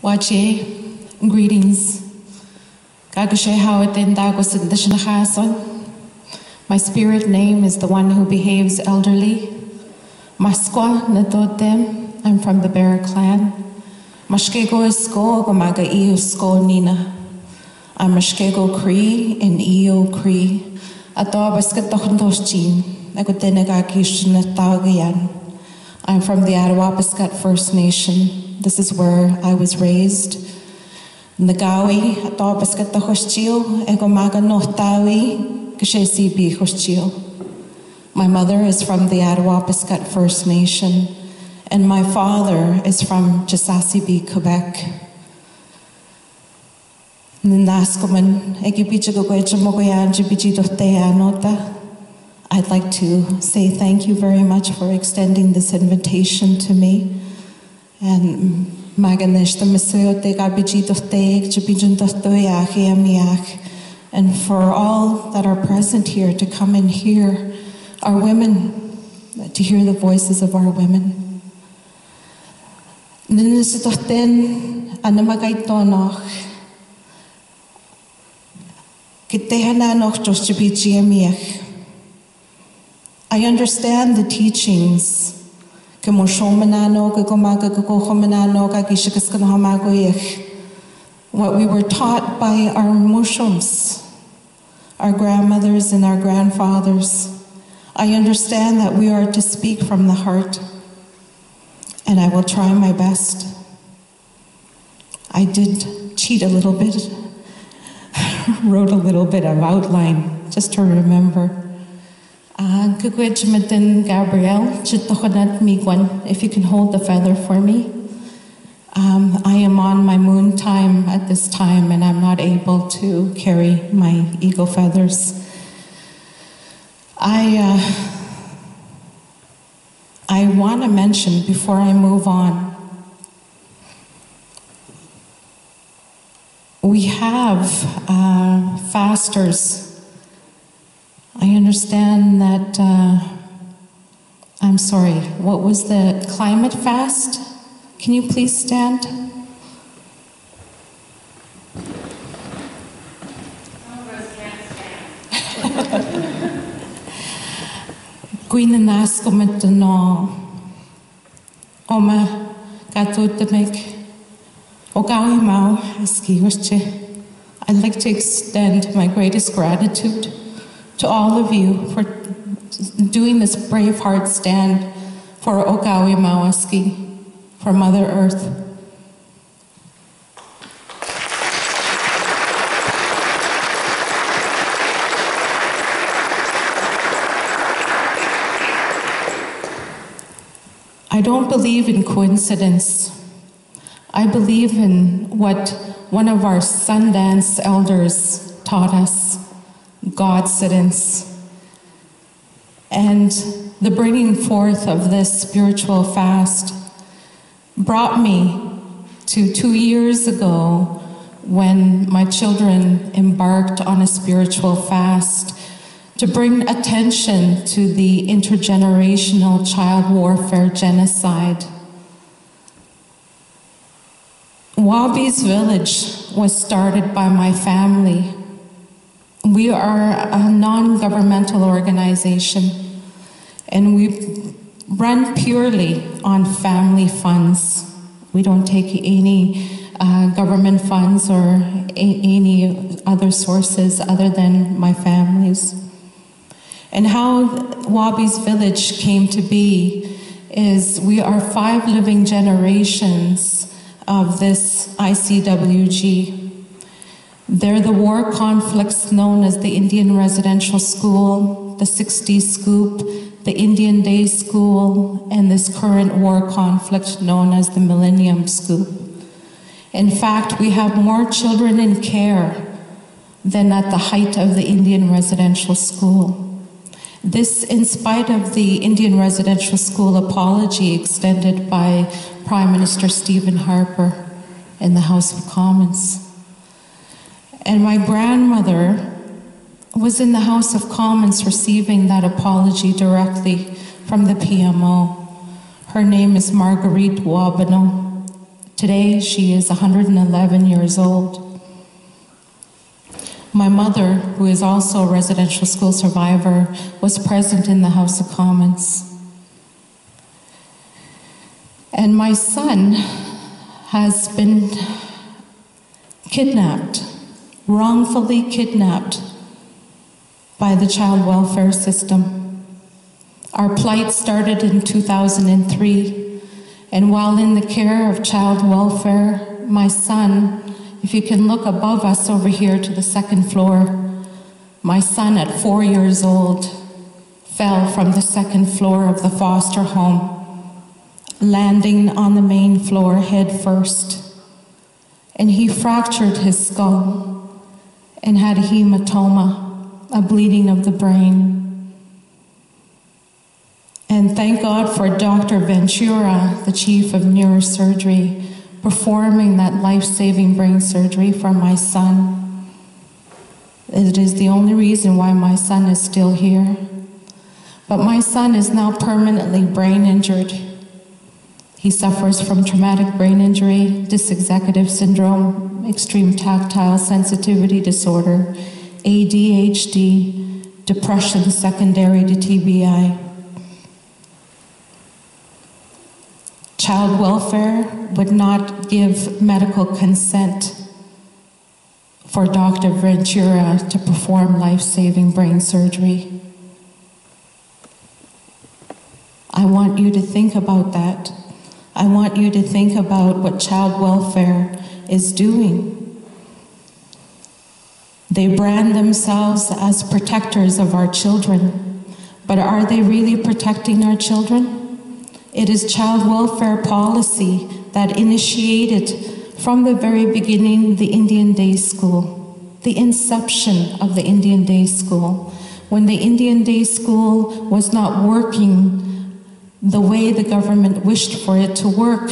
Wache, greetings. My spirit name is the one who behaves elderly. Maskwa Natotem, I'm from the Bear clan. Mashkego Isko Gomaga Eo Sko Nina. I'm Mashkego Cree and Eo Cree. Atobaskat I'm from the Attawapaskat First Nation. This is where I was raised. Nagawi, Atobaskat Hoschil, Egomaga Nohtawi, Kashesibi Hoschil. My mother is from the Attawapaskat First Nation, and my father is from Chisasibi, Quebec. I'd like to say thank you very much for extending this invitation to me. And and for all that are present here to come and hear our women, to hear the voices of our women. I understand the teachings. What we were taught by our Muslims, our grandmothers and our grandfathers. I understand that we are to speak from the heart, and I will try my best. I did cheat a little bit, wrote a little bit of outline just to remember. Gabrielle, if you can hold the feather for me. I am on my moon time at this time, and I'm not able to carry my eagle feathers. I want to mention before I move on, we have fasters. I understand that, I'm sorry, what was the climate fast? Can you please stand? I'd like to extend my greatest gratitude to all of you for doing this brave heart stand for Okawi Mawaski, for Mother Earth. I don't believe in coincidence. I believe in what one of our Sundance elders taught us. Godsidence. And the bringing forth of this spiritual fast brought me to 2 years ago when my children embarked on a spiritual fast to bring attention to the intergenerational child warfare genocide. Wabi's village was started by my family. We are a non-governmental organization, and we run purely on family funds. We don't take any government funds or any other sources other than my family's. And how Wabi's village came to be is we are 5 living generations of this ICWG. They're the war conflicts known as the Indian Residential School, the 60s Scoop, the Indian Day School, and this current war conflict known as the Millennium Scoop. In fact, we have more children in care than at the height of the Indian Residential School. This in spite of the Indian Residential School apology extended by Prime Minister Stephen Harper in the House of Commons. And my grandmother was in the House of Commons receiving that apology directly from the PMO. Her name is Marguerite Wabano. Today, she is 111 years old. My mother, who is also a residential school survivor, was present in the House of Commons. And my son has been kidnapped, wrongfully kidnapped by the child welfare system. Our plight started in 2003, and while in the care of child welfare, my son, if you can look above us over here to the second floor, my son at 4 years old fell from the second floor of the foster home, landing on the main floor head first. And he fractured his skull and had a hematoma, a bleeding of the brain. And thank God for Dr. Ventura, the chief of neurosurgery, performing that life-saving brain surgery for my son. It is the only reason why my son is still here. But my son is now permanently brain injured. He suffers from traumatic brain injury, dysexecutive syndrome, extreme tactile sensitivity disorder, ADHD, depression secondary to TBI. Child welfare would not give medical consent for Dr. Ventura to perform life-saving brain surgery. I want you to think about that. I want you to think about what child welfare is doing. They brand themselves as protectors of our children, but are they really protecting our children? It is child welfare policy that initiated from the very beginning the Indian Day School, the inception of the Indian Day School. When the Indian Day School was not working the way the government wished for it to work,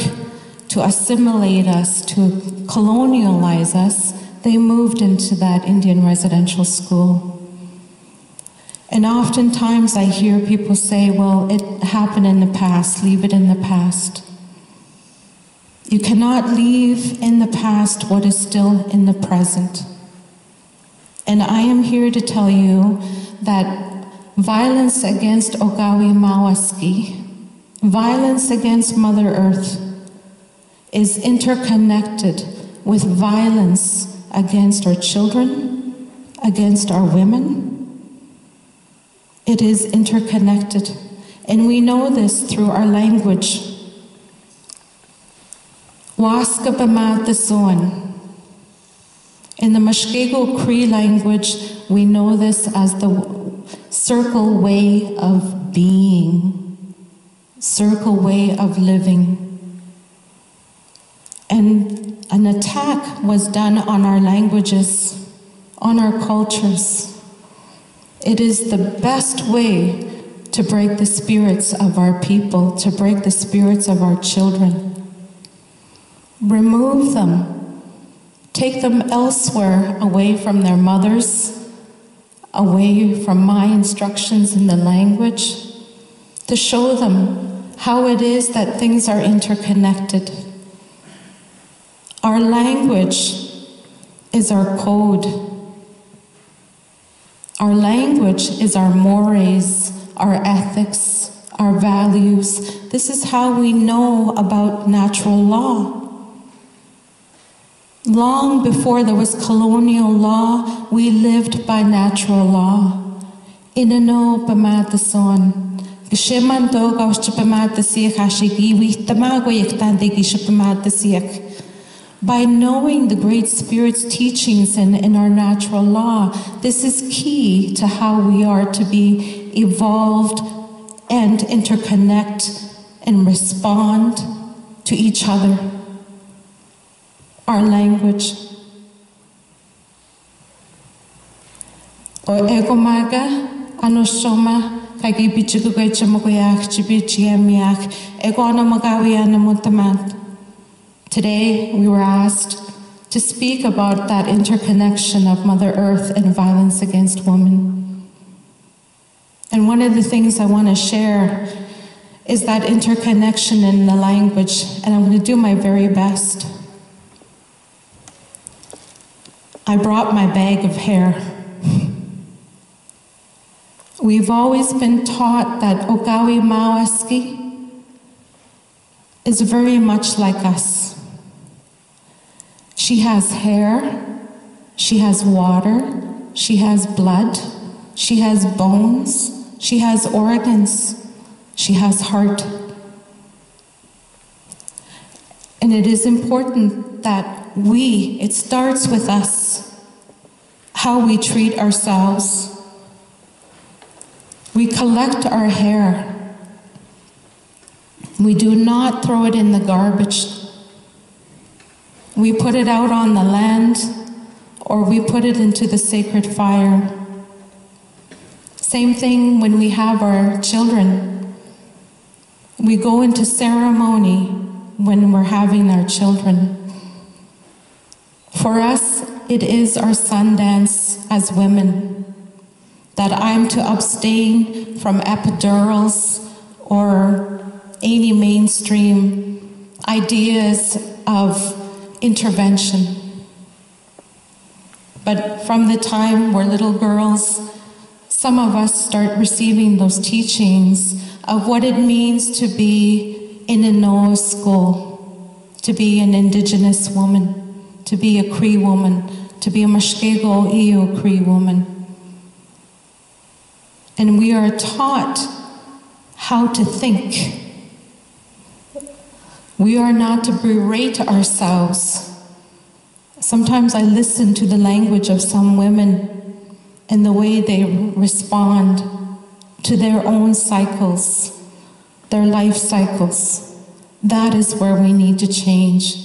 to assimilate us, to colonialize us, they moved into that Indian residential school. And oftentimes I hear people say, well, it happened in the past, leave it in the past. You cannot leave in the past what is still in the present. And I am here to tell you that violence against Ogawi Mawaski, violence against Mother Earth, is interconnected with violence against our children, against our women. It is interconnected, and we know this through our language. Waska b'mad the in the Mushkego Cree language, we know this as the circle way of being, circle way of living. And an attack was done on our languages, on our cultures. It is the best way to break the spirits of our people, to break the spirits of our children. Remove them. Take them elsewhere, away from their mothers, away from my instructions in the language, to show them how it is that things are interconnected. Our language is our code. Our language is our mores, our ethics, our values. This is how we know about natural law. Long before there was colonial law, we lived by natural law. Inano pamatason. Gisheman doga ushpamatasia hashigi wihtamago yaktandegi shpamatasia. By knowing the Great Spirit's teachings in our natural law, this is key to how we are to be evolved and interconnect and respond to each other. Our language. O egomaga anosoma kagi bichugo chamogoyak chibichiamiak ego anamagawi anamuntamat. Today, we were asked to speak about that interconnection of Mother Earth and violence against women. And one of the things I want to share is that interconnection in the language, and I'm going to do my very best. I brought my bag of hair. We've always been taught that Ogawi Mawaski is very much like us. She has hair, she has water, she has blood, she has bones, she has organs, she has heart. And it is important that it starts with us, how we treat ourselves. We collect our hair. We do not throw it in the garbage. We put it out on the land, or we put it into the sacred fire. Same thing when we have our children. We go into ceremony when we're having our children. For us, it is our Sundance as women, that I'm to abstain from epidurals or any mainstream ideas of intervention. But from the time we're little girls, some of us start receiving those teachings of what it means to be in a Noah school, to be an Indigenous woman, to be a Cree woman, to be a Mushkego Iyo Cree woman. And we are taught how to think. We are not to berate ourselves. Sometimes I listen to the language of some women and the way they respond to their own cycles, their life cycles. That is where we need to change.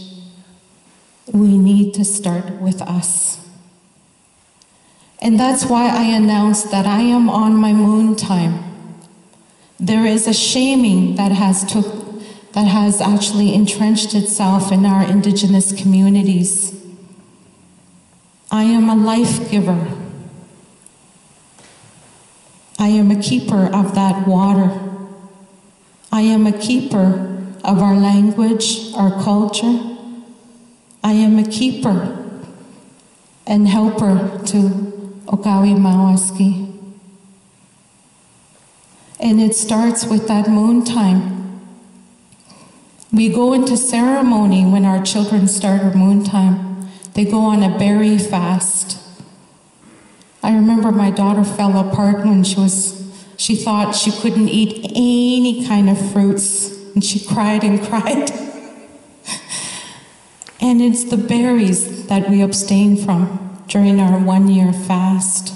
We need to start with us. And that's why I announced that I am on my moon time. There is a shaming that has actually entrenched itself in our Indigenous communities. I am a life giver. I am a keeper of that water. I am a keeper of our language, our culture. I am a keeper and helper to Ogawi Mawaski. And it starts with that moon time. We go into ceremony when our children start our moon time. They go on a berry fast. I remember my daughter fell apart when she thought she couldn't eat any kind of fruits, and she cried and cried. And it's the berries that we abstain from during our 1-year fast.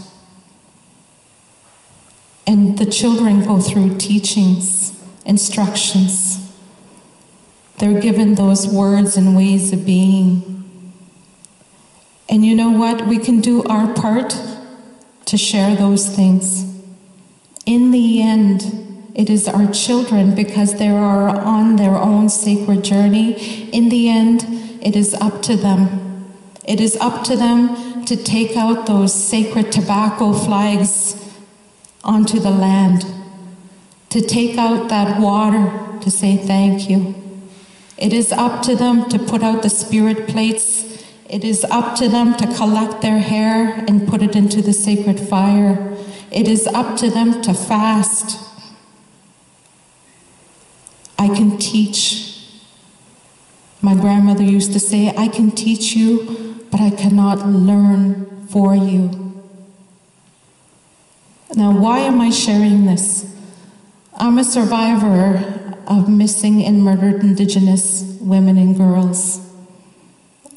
And the children go through teachings, instructions. They're given those words and ways of being. And you know what? We can do our part to share those things. In the end, it is our children, because they are on their own sacred journey. In the end, it is up to them. It is up to them to take out those sacred tobacco flags onto the land, to take out that water, to say thank you. It is up to them to put out the spirit plates. It is up to them to collect their hair and put it into the sacred fire. It is up to them to fast. I can teach. My grandmother used to say, I can teach you, but I cannot learn for you. Now, why am I sharing this? I'm a survivor of missing and murdered Indigenous women and girls.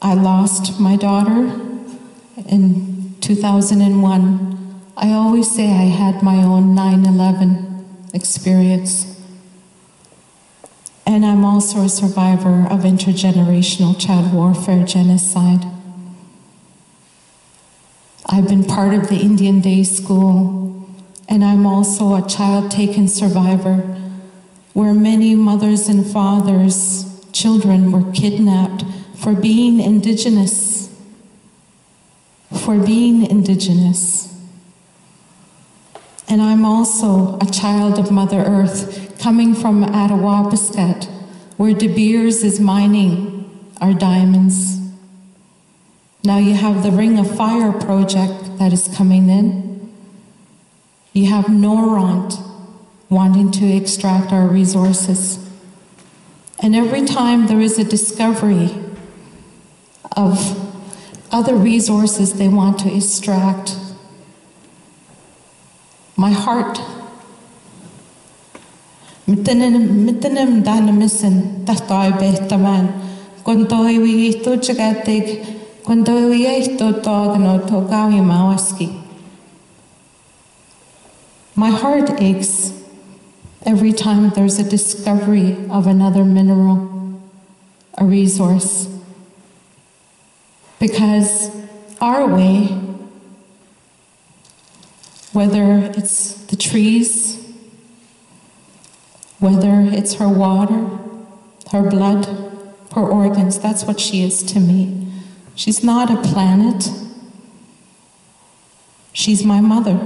I lost my daughter in 2001. I always say I had my own 9/11 experience. And I'm also a survivor of intergenerational child warfare genocide. I've been part of the Indian Day School, and I'm also a child-taken survivor, where many mothers and fathers, children were kidnapped for being Indigenous. For being Indigenous. And I'm also a child of Mother Earth, coming from Attawapiskat, where De Beers is mining our diamonds. Now you have the Ring of Fire project that is coming in. You have Noront wanting to extract our resources. And every time there is a discovery of other resources they want to extract, my heart, mitanim danamisin, tatoi behtaman, kontoi wito jagatig, kontoi wieto dogano togawi mawaski. My heart aches every time there's a discovery of another mineral, a resource. Because our way, whether it's the trees, whether it's her water, her blood, her organs, that's what she is to me. She's not a planet. She's my mother.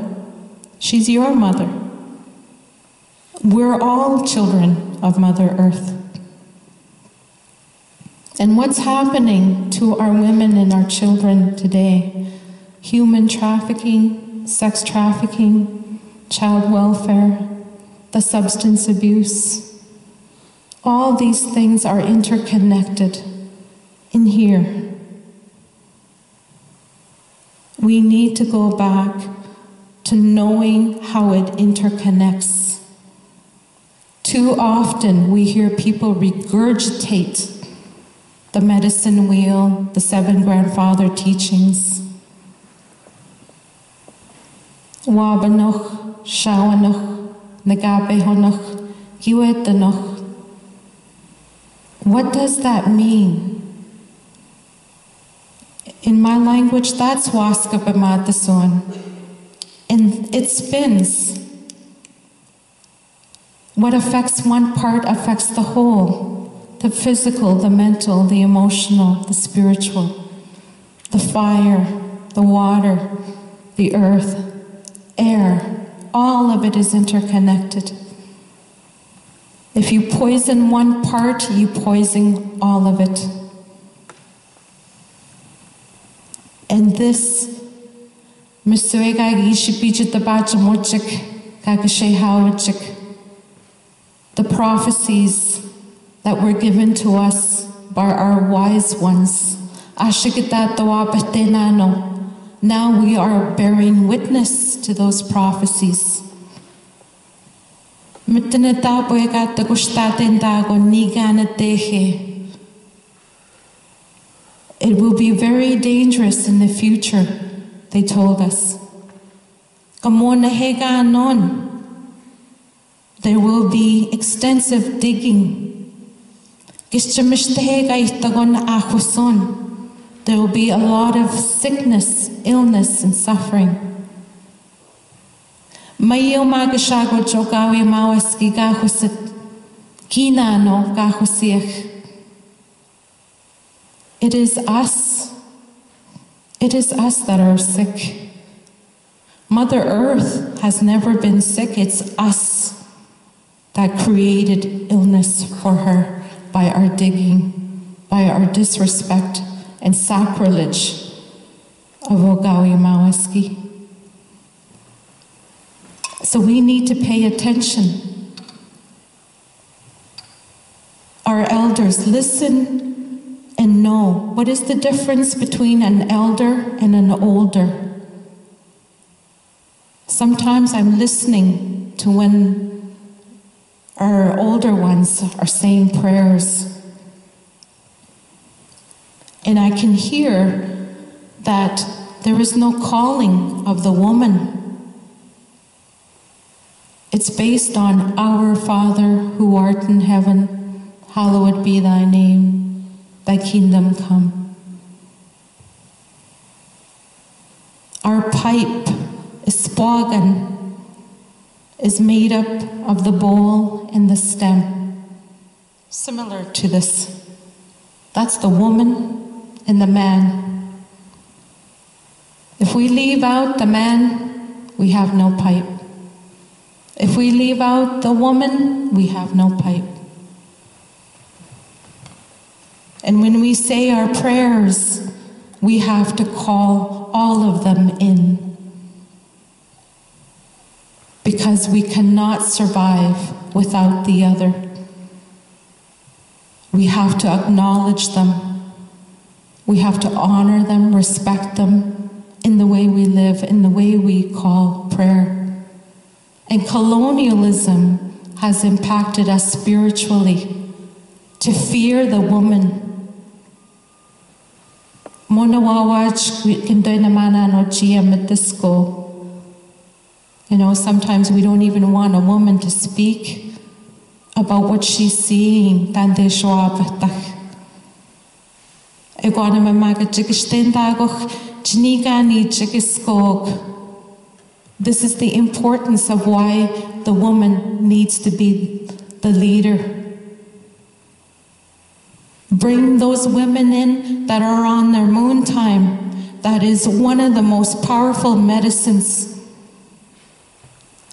She's your mother. We're all children of Mother Earth. And what's happening to our women and our children today? Human trafficking, sex trafficking, child welfare, the substance abuse. All these things are interconnected in here. We need to go back to knowing how it interconnects. Too often we hear people regurgitate the medicine wheel, the 7 grandfather teachings. Wabanoch, Shawanoch, Nagabehonoch, Giwetanoch. What does that mean? In my language, that's Waskabamatason. And it spins. What affects one part affects the whole. The physical, the mental, the emotional, the spiritual, the fire, the water, the earth, air, all of it is interconnected. If you poison one part, you poison all of it. And this, the prophecies that were given to us by our wise ones. Now we are bearing witness to those prophecies. It will be very dangerous in the future, they told us. There will be extensive digging. There will be a lot of sickness, illness, and suffering. It is us. It is us that are sick. Mother Earth has never been sick. It's us that created illness for her by our digging, by our disrespect and sacrilege of Ogawi Mawaski. So we need to pay attention. Our elders, listen and know. What is the difference between an elder and an older? Sometimes I'm listening to when our older ones are saying prayers. And I can hear that there is no calling of the woman. It's based on our Father who art in heaven, hallowed be thy name, thy kingdom come. Our pipe is spogan, is made up of the bowl and the stem. Similar to this. That's the woman and the man. If we leave out the man, we have no pipe. If we leave out the woman, we have no pipe. And when we say our prayers, we have to call all of them in. Because we cannot survive without the other. We have to acknowledge them. We have to honor them, respect them in the way we live, in the way we call prayer. And colonialism has impacted us spiritually to fear the woman. You know, sometimes we don't even want a woman to speak about what she's seeing. This is the importance of why the woman needs to be the leader. Bring those women in that are on their moon time. That is one of the most powerful medicines.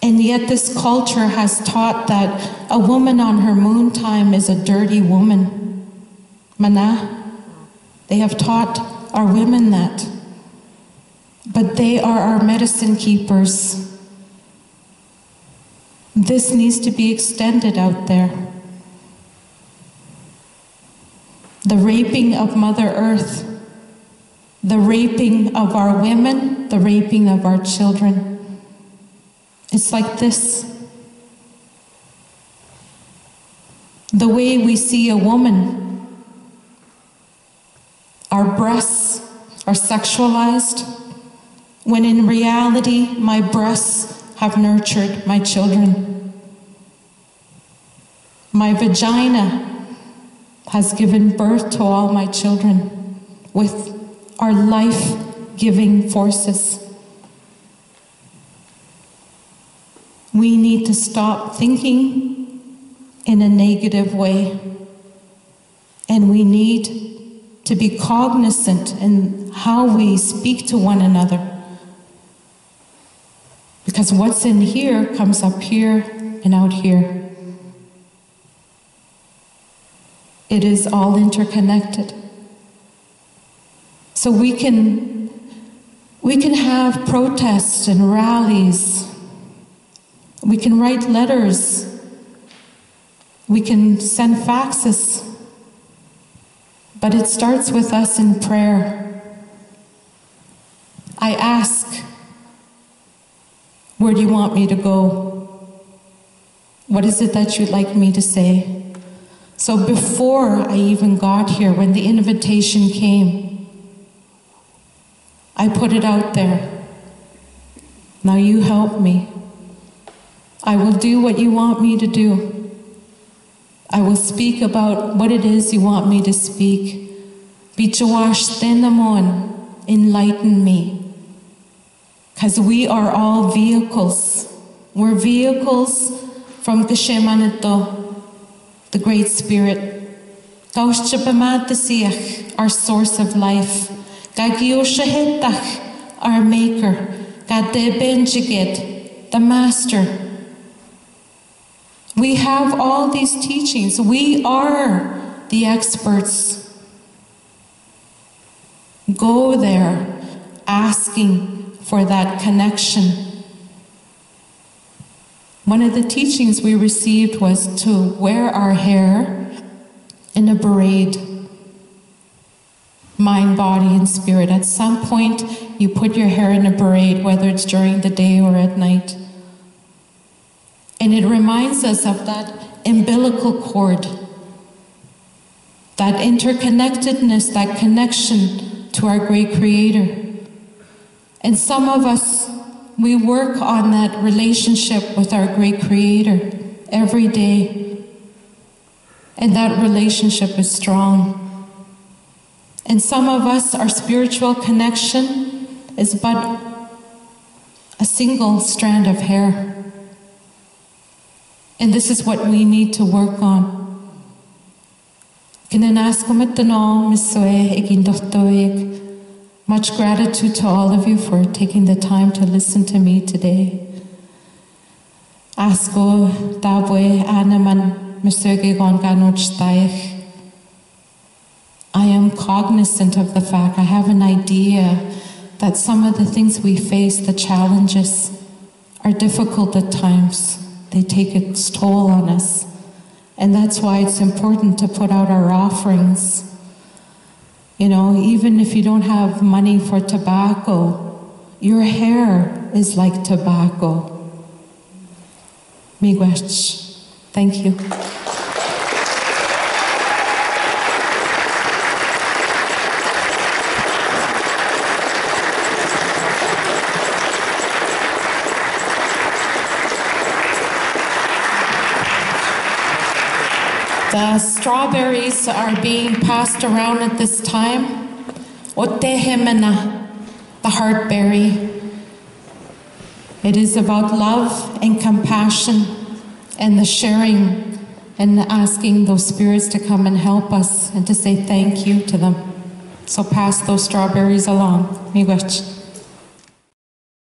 And yet this culture has taught that a woman on her moon time is a dirty woman. Mana. They have taught our women that. But they are our medicine keepers. This needs to be extended out there. The raping of Mother Earth, the raping of our women, the raping of our children. It's like this. The way we see a woman, our breasts are sexualized, when in reality, my breasts have nurtured my children. My vagina has given birth to all my children with our life-giving forces. We need to stop thinking in a negative way, and we need to be cognizant in how we speak to one another. Because what's in here comes up here and out here. It is all interconnected. So we can have protests and rallies. We can write letters. We can send faxes. But it starts with us in prayer. I ask, where do you want me to go? What is it that you'd like me to say? So before I even got here, when the invitation came, I put it out there. Now you help me. I will do what you want me to do. I will speak about what it is you want me to speak. Enlighten me. Because we are all vehicles. We're vehicles from Geshemanito, the Great Spirit. Our source of life. Our Maker. The Master. We have all these teachings. We are the experts. Go there asking for that connection. One of the teachings we received was to wear our hair in a braid. Mind, body, and spirit. At some point, you put your hair in a braid, whether it's during the day or at night. And it reminds us of that umbilical cord, that interconnectedness, that connection to our great Creator. And some of us, we work on that relationship with our great Creator every day. And that relationship is strong. And some of us, our spiritual connection is but a single strand of hair. And this is what we need to work on. Much gratitude to all of you for taking the time to listen to me today. Asko dabwe anaman mesuge gon ganochtaich. I am cognizant of the fact, I have an idea that some of the things we face, the challenges, are difficult at times. They take its toll on us. And that's why it's important to put out our offerings. You know, even if you don't have money for tobacco, your hair is like tobacco. Miigwech. Thank you. The strawberries are being passed around at this time. Otehemena, the heartberry. It is about love and compassion and the sharing and asking those spirits to come and help us and to say thank you to them. So pass those strawberries along. Miigwech.